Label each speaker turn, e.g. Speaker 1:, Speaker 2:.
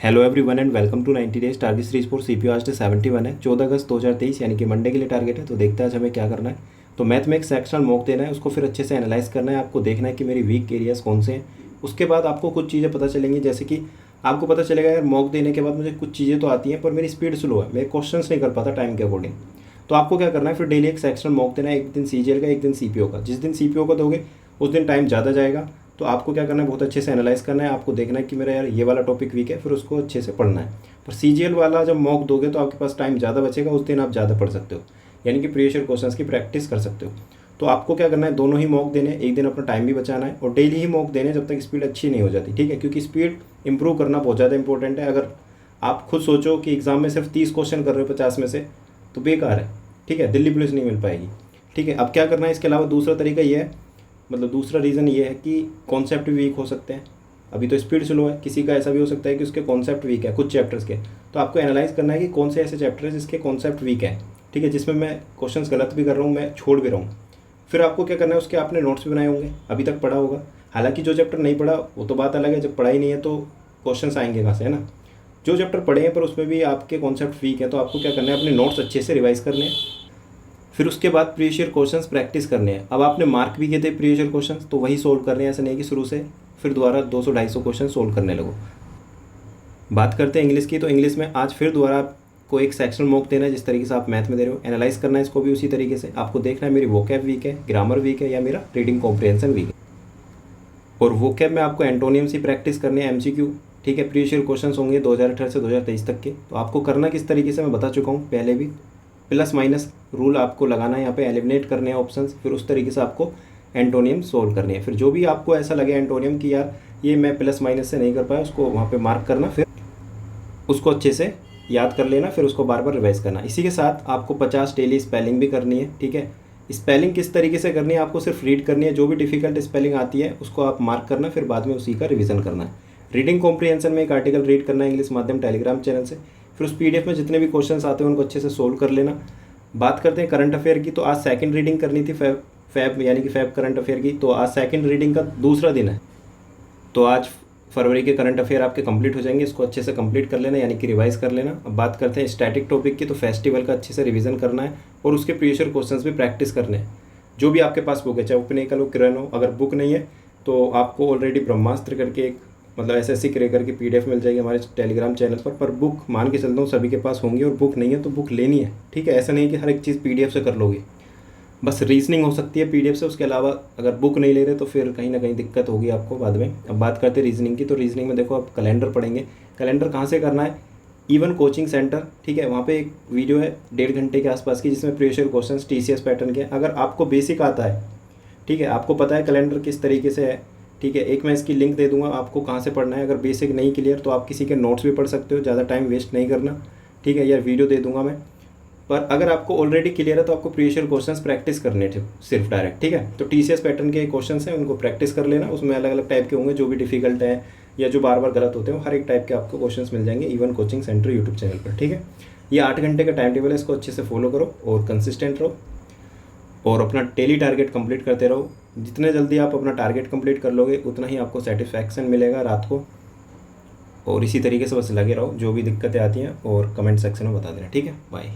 Speaker 1: Hello everyone and welcome to 90 days target series for CPU. आज day 71 है, 14 अगस्त 2023 यानी कि मंडे के लिए टारगेट है। तो देखते हैं आज हमें क्या करना है। तो मैथ में एक सेक्शनल मॉक देना है, उसको फिर अच्छे से एनालाइज करना है। आपको देखना है कि मेरी वीक एरियाज कौन से हैं। उसके बाद आपको कुछ चीज़ें पता चलेंगी, जैसे कि आपको पता चलेगा यार मॉक देने के बाद मुझे कुछ चीज़ें तो आती हैं पर मेरी स्पीड स्लो है, मैं क्वेश्चन नहीं कर पाता टाइम के अकॉर्डिंग। तो आपको क्या करना है, फिर डेली एक सेक्शनल मॉक देना है, एक दिन सीजीएल का, एक दिन सीपीओ का। जिस दिन सीपीओ का दोगे उस दिन टाइम ज़्यादा जाएगा। तो आपको क्या करना है, बहुत अच्छे से एनालाइज करना है। आपको देखना है कि मेरा यार ये वाला टॉपिक वीक है, फिर उसको अच्छे से पढ़ना है। पर सीजीएल वाला जब मॉक दोगे तो आपके पास टाइम ज़्यादा बचेगा, उस दिन आप ज़्यादा पढ़ सकते हो, यानी कि प्रीवियस ईयर क्वेश्चंस की प्रैक्टिस कर सकते हो। तो आपको क्या करना है, दोनों ही मॉक देने, एक दिन अपना टाइम भी बचाना है और डेली ही मॉक देने जब तक स्पीड अच्छी नहीं हो जाती, ठीक है। क्योंकि स्पीड इंप्रूव करना बहुत ज़्यादा इंपॉर्टेंट है। अगर आप खुद सोचो कि एग्जाम में सिर्फ 30 क्वेश्चन कर रहे हो 50 में से, तो बेकार है, ठीक है, दिल्ली पुलिस नहीं मिल पाएगी, ठीक है। अब क्या करना है, इसके अलावा दूसरा तरीका ये है, मतलब दूसरा रीज़न ये है कि कॉन्सेप्ट भी वीक हो सकते हैं। अभी तो स्पीड स्लो है, किसी का ऐसा भी हो सकता है कि उसके कॉन्सेप्ट वीक है कुछ चैप्टर्स के। तो आपको एनालाइज करना है कि कौन से ऐसे चैप्टर है जिसके कॉन्सेप्ट वीक है, ठीक है, जिसमें मैं क्वेश्चंस गलत भी कर रहा हूँ, मैं छोड़ भी रहा हूँ। फिर आपको क्या करना है, उसके आपने नोट्स भी बनाए होंगे, अभी तक पढ़ा होगा। हालांकि जो चैप्टर नहीं पढ़ा वो तो बात अलग है, जब पढ़ा ही नहीं है तो क्वेश्चन आएंगे कहाँ से, है ना। जो चैप्टर पढ़े हैं पर उसमें भी आपके कॉन्सेप्ट वीक है, तो आपको क्या करना है, अपने नोट्स अच्छे से रिवाइज करने हैं। फिर उसके बाद प्रीवियस ईयर क्वेश्चंस प्रैक्टिस करने हैं। अब आपने मार्क भी किए थे प्रीवियस ईयर क्वेश्चंस, तो वही सोल्व करने हैं, ऐसा नहीं कि शुरू से फिर दोबारा 200-250 क्वेश्चन सोल्व करने लगो। बात करते हैं इंग्लिश की। तो इंग्लिश में आज फिर दोबारा आपको एक सेक्शनल मॉक देना है, जिस तरीके से आप मैथ में दे रहे हो। एनालाइज करना है इसको भी उसी तरीके से। आपको देखना है मेरी वोकैब वीक है, ग्रामर वीक है, या मेरा रीडिंग कॉम्प्रिहेंशन वीक है। और वोकैब में आपको एंटोनियम्स ही प्रैक्टिस करने हैं, एमसीक्यू, ठीक है। प्रीवियस ईयर क्वेश्चन होंगे 2018 से 2023 तक के। तो आपको करना किस तरीके से मैं बता चुका हूँ पहले भी। प्लस माइनस रूल आपको लगाना है, यहाँ पे एलिमिनेट करने हैं ऑप्शंस, फिर उस तरीके से आपको एंटोनियम सोल्व करनी है। फिर जो भी आपको ऐसा लगे एंटोनियम कि यार ये मैं प्लस माइनस से नहीं कर पाया, उसको वहाँ पे मार्क करना, फिर उसको अच्छे से याद कर लेना, फिर उसको बार बार रिवाइज करना। इसी के साथ आपको 50 डेली स्पेलिंग भी करनी है, ठीक है। स्पेलिंग किस तरीके से करनी है, आपको सिर्फ रीड करनी है। जो भी डिफिकल्ट स्पेलिंग आती है उसको आप मार्क करना, फिर बाद में उसी का रिवीजन करना है। रीडिंग कॉम्प्रिहेंशन में एक आर्टिकल रीड करना है इंग्लिश माध्यम टेलीग्राम चैनल से। फिर उस पीडीएफ में जितने भी क्वेश्चंस आते हैं उनको अच्छे से सोल्व कर लेना। बात करते हैं करंट अफेयर की। तो आज सेकंड रीडिंग करनी थी फैब यानी कि फैब करंट अफेयर की। तो आज सेकंड रीडिंग का दूसरा दिन है, तो आज फरवरी के करंट अफेयर आपके कंप्लीट हो जाएंगे। इसको अच्छे से कंप्लीट कर लेना, यानी कि रिवाइज कर लेना। अब बात करते हैं स्टैटिक टॉपिक की। तो फेस्टिवल का अच्छे से रिवीजन करना है और उसके प्रीवियस ईयर क्वेश्चंस भी प्रैक्टिस करने हैं। जो भी आपके पास बुक है, चाहे ओपनिकल हो, किरण हो, अगर बुक नहीं है तो आपको ऑलरेडी ब्रह्मास्त्र करके एक, मतलब एसएससी क्रेकर की पीडीएफ मिल जाएगी हमारे टेलीग्राम चैनल पर बुक मान के चलता हूँ सभी के पास होंगी, और बुक नहीं है तो बुक लेनी है, ठीक है। ऐसा नहीं कि हर एक चीज़ पीडीएफ से कर लोगे, बस रीजनिंग हो सकती है पीडीएफ से। उसके अलावा अगर बुक नहीं ले रहे तो फिर कहीं ना कहीं दिक्कत होगी आपको बाद में। अब बात करते हैं रीजनिंग की। तो रीजनिंग में देखो, आप कैलेंडर पढ़ेंगे। कैलेंडर कहाँ से करना है, इवन कोचिंग सेंटर, ठीक है। वहाँ पे एक वीडियो है 1.5 घंटे के आसपास की, जिसमें previous year question TCS pattern के। अगर आपको बेसिक आता है, ठीक है, आपको पता है कैलेंडर किस तरीके से है, ठीक है, एक मैं इसकी लिंक दे दूंगा आपको कहाँ से पढ़ना है। अगर बेसिक नहीं क्लियर तो आप किसी के नोट्स भी पढ़ सकते हो, ज़्यादा टाइम वेस्ट नहीं करना, ठीक है। यार वीडियो दे दूंगा मैं। पर अगर आपको ऑलरेडी क्लियर है तो आपको प्रीवियस ईयर क्वेश्चंस प्रैक्टिस करने थे सिर्फ डायरेक्ट, ठीक है। तो टीसीएस पैटर्न के क्वेश्चंस हैं, उनको प्रैक्टिस कर लेना। उसमें अलग अलग टाइप के होंगे, जो भी डिफिकल्ट है या जो बार बार गलत होते हैं, हर एक टाइप के आपको क्वेश्चंस मिल जाएंगे even coaching centre YouTube channel पर, ठीक है। ये 8 घंटे का टाइम टेबल है, इसको अच्छे से फॉलो करो और कंसिस्टेंट रहो और अपना डेली टारगेट कंप्लीट करते रहो। जितने जल्दी आप अपना टारगेट कंप्लीट कर लोगे उतना ही आपको सेटिस्फैक्शन मिलेगा रात को। और इसी तरीके से बस लगे रहो, जो भी दिक्कतें आती हैं और कमेंट सेक्शन में बता देना, ठीक है। बाय।